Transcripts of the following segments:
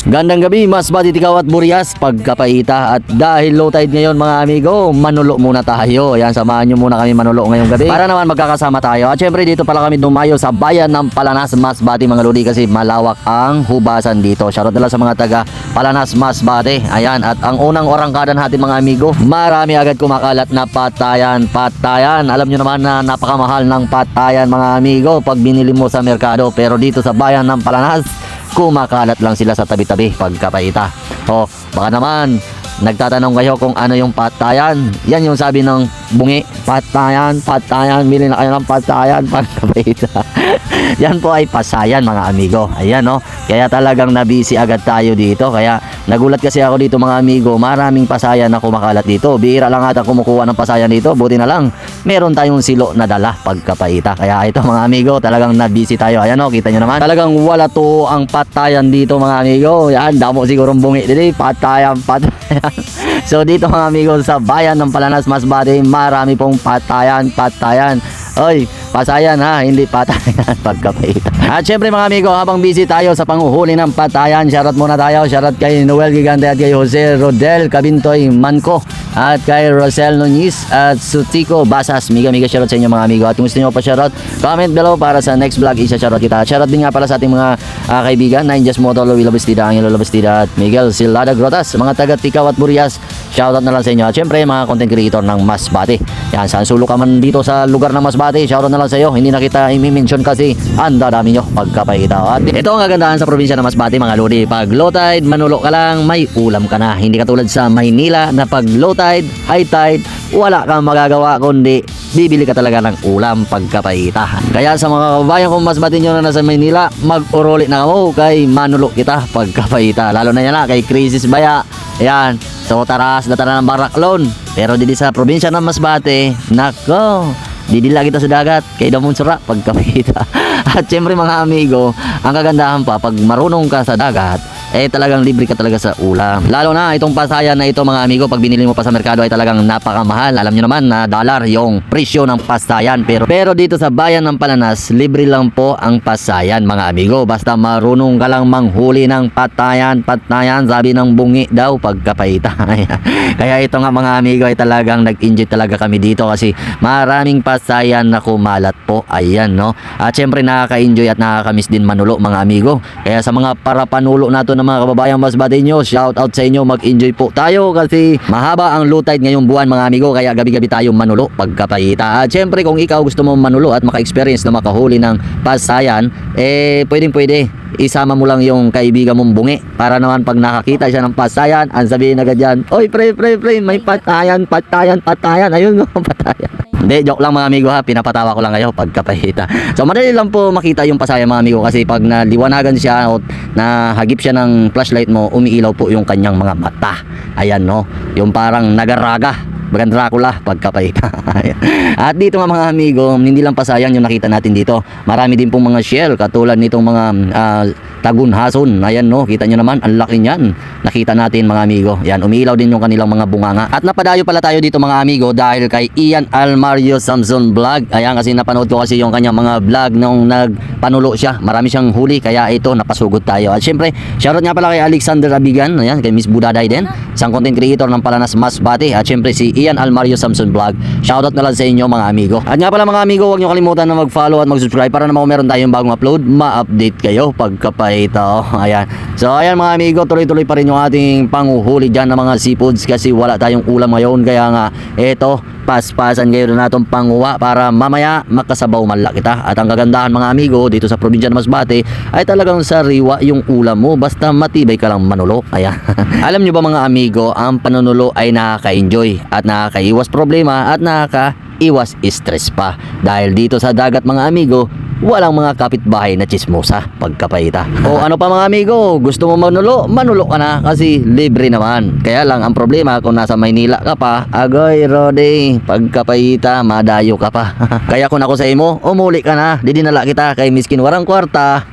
Gandang gabi, Masbate, Ikaw at Burias, pagkapaita. At dahil low tide ngayon mga amigo, manulo muna tayo. Ayan, samahan nyo muna kami manulo ngayong gabi para naman magkakasama tayo. At syempre dito pala kami dumayo sa bayan ng Palanas, Masbate mga lodi, kasi malawak ang hubasan dito. Shoutout nila sa mga taga Palanas, Masbate. Ayan, at ang unang orangkada natin mga amigo, marami agad kumakalat na patayan. Alam nyo naman na napakamahal ng patayan mga amigo pag binili mo sa merkado. Pero dito sa bayan ng Palanas, kumakalat lang sila sa tabi-tabi pagkapaita. O baka naman nagtatanong kayo kung ano yung patayan. Yan yung sabi ng bungi, patayan, bili na kayo ng patayan pagkapaita. Yan po ay pasayan mga amigo. Ayan o, kaya talagang nabisi agad tayo dito. Kaya nagulat kasi ako dito mga amigo, maraming pasayan na kumakalat dito. Bihira lang ata kumukuha ng pasayan dito. Buti na lang meron tayong silo na dala pagkapaita. Kaya ito mga amigo, talagang nabisi tayo. Ayan o, kita nyo naman, talagang wala to ang patayan dito mga amigo. Yan, damo sigurong bungi dito, patayan. So dito mga amigo sa bayan ng Palanas, Masbate, marami pong patayan. Oy, pasayan ha, hindi patayan pagkapaita. At syempre mga amigo, habang busy tayo sa panguhuli ng patayan, shoutout muna tayo. Shoutout kay Noel Gigante at kay Jose Rodel Cabintoy Manco at kay Rosel Nunez at Sutico Basas. Miga shoutout sa inyo mga amigo. At kung gusto nyo pa shoutout, comment below para sa next vlog isa-shoutout kita. Shoutout din nga pala sa ating mga kaibigan, Ninjas Moto, Luis Labastida, Angelo Labastida at Miguel Silada Grotas, mga taga Ikaw at Burias. Shoutout na lang sa inyo. At syempre mga content creator ng Masbate. Yan, saan sulok ka man dito sa lugar ng Masbate, shoutout na lang sa iyo. Hindi na kita i-mention kasi ang dami nyo pagkapaita. At ito ang kagandahan sa probinsya ng Masbate mga lodi. Pag low tide, manulo ka lang, may ulam ka na. Hindi katulad sa Maynila na pag low tide, high tide, wala kang magagawa kundi bibili ka talaga ng ulam pagkapaita. Kaya sa mga kababayan kong Masbate nyo na nasa Maynila, mag-uroli na mo kay manulo kita pagkapaita. Lalo na yan na kay Crisis Baya. Ayan, so taras na tara ng Baraklon. Pero dito sa probinsya ng Masbate, nako, didila kita sa dagat kay damon sura pagkapita. At syempre mga amigo, ang kagandahan pa pag marunong ka sa dagat, talagang libre ka talaga sa ulam. Lalo na itong pasayan na ito mga amigo, pag binili mo pa sa merkado ay talagang napakamahal. Alam nyo naman na dollar yung presyo ng pasayan. Pero dito sa bayan ng Palanas, libre lang po ang pasayan mga amigo. Basta marunong ka lang manghuli ng patayan. Sabi ng bungi daw pagkapaita. Kaya ito nga mga amigo ay talagang nag-enjoy talaga kami dito kasi maraming pasayan na kumalat po. Ayan no. At syempre nakaka-enjoy at nakaka-miss din manulo mga amigo. Kaya sa mga parapanulo nato ng mga kababayang Masbate nyo, shout out sa inyo, mag-enjoy po tayo kasi mahaba ang low tide ngayong buwan mga amigo. Kaya gabi-gabi tayo manulo pagkapaita. At syempre kung ikaw gusto mo manulo at maka-experience na makahuli ng pasayan, pwede isama mo lang yung kaibigan mong bungi para naman pag nakakita siya ng pasayan, ang sabihin agad yan, oy pre, may patayan, ayun no, patayan. Hindi, joke lang mga amigo ha, pinapatawa ko lang kayo pagkapahita. So madali lang po makita yung pasayan mga amigo kasi pag naliwanagan siya o nahagip siya ng flashlight mo, umiilaw po yung kanyang mga mata. Ayan no, yung parang nagaraga, bagang Dracula pagkapahita. At dito nga mga amigo, hindi lang pasayan yung nakita natin dito. Marami din pong mga shell katulad nitong mga tagunhason. Ayan no, kita nyo naman, ang laki niyan. Nakita natin mga amigo. Yan, umiilaw din yung kanilang mga bunganga. At napadayo pala tayo dito mga amigo dahil kay Ian Almario Samson Vlog. Ayan, kasi napanood ko kasi yung kanyang mga vlog nung nagpanulo siya. Marami siyang huli, kaya ito napasugod tayo. At syempre, shoutout nga pala kay Alexander Abigan. Ayan, kay Miss Budaday din, isang content creator ng Palanas, Masbate. At syempre si Ian Almario Samson Vlog. Shoutout na lang sa inyo mga amigo. At nga pala mga amigo, huwag nyo kalimutan na mag-follow at mag-subscribe para naman kung meron tayong bagong upload, ma-update kayo pagkapaita. Ayan. So ayan mga amigo, tuloy-tuloy pa rin yung ating panguhuli dyan ng mga seafoods kasi wala tayong ulam ngayon. Kaya nga, eto, paspasan kayo na natong panguha para mamaya makasabaw manla kita. At ang kagandahan mga amigo dito sa probinsya ng Masbate ay talagang sariwa yung ulam mo basta matibay ka lang manulo. Ayan. Alam nyo ba mga amigo, ang panunulo ay nakaka-enjoy at nakakaiwas problema at nakakaiwas stress pa. Dahil dito sa dagat mga amigo, walang mga kapitbahay na chismosa pagkapaita. O ano pa mga amigo, gusto mo manulo ka na kasi libre naman. Kaya lang ang problema kung nasa Maynila ka pa, agoy Rode, pagkapaita madayo ka pa. Kaya kung ako sa imo, umuli ka na, didinala kita kay miskin warang kwarta.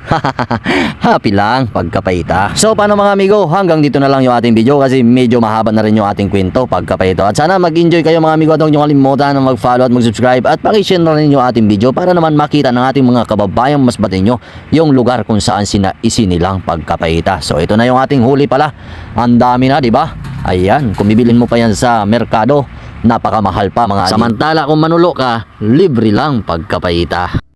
Happy lang pagkapaita. So paano mga amigo, hanggang dito na lang yung ating video kasi medyo mahaba na rin yung ating kwento pagkapaita. At sana mag-enjoy kayo mga amigo at huwag nyo kalimutan na mag-follow at mag-subscribe at pakishare na rin yung ating video para naman makita ng ating mga mga kababayang Masbateño yung lugar kung saan isinilang pagkapahita. So ito na yung ating huli pala. Ang dami na, di ba? Ayan, kung bibilin mo pa yan sa merkado, napakamahal pa mga. Samantala kung manulo ka, libre lang pagkapahita.